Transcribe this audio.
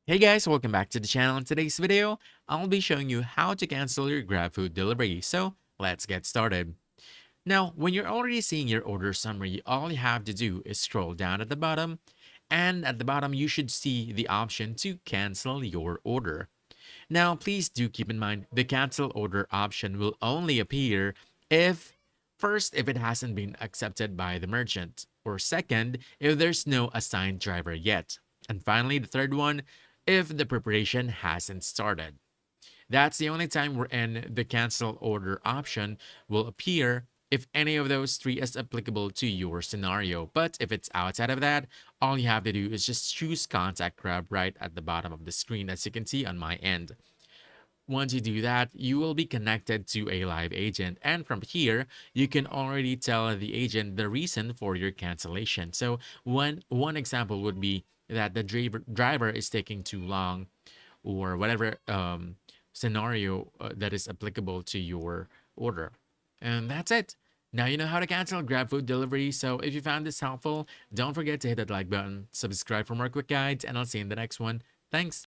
Hey guys, welcome back to the channel. In today's video, I'll be showing you how to cancel your GrabFood delivery. So let's get started. Now, when you're already seeing your order summary, all you have to do is scroll down at the bottom, and at the bottom you should see the option to cancel your order. Now, please do keep in mind the cancel order option will only appear if first, if it hasn't been accepted by the merchant, or second, if there's no assigned driver yet. And finally, the third one, if the preparation hasn't started. That's the only time wherein the cancel order option will appear if any of those three is applicable to your scenario. But if it's outside of that, all you have to do is just choose contact Grab right at the bottom of the screen, as you can see on my end. Once you do that, you will be connected to a live agent. And from here, you can already tell the agent the reason for your cancellation. So one example would be that the driver is taking too long, or whatever scenario that is applicable to your order. And that's it. Now you know how to cancel GrabFood delivery. So if you found this helpful, don't forget to hit that like button, subscribe for more quick guides, and I'll see you in the next one. Thanks.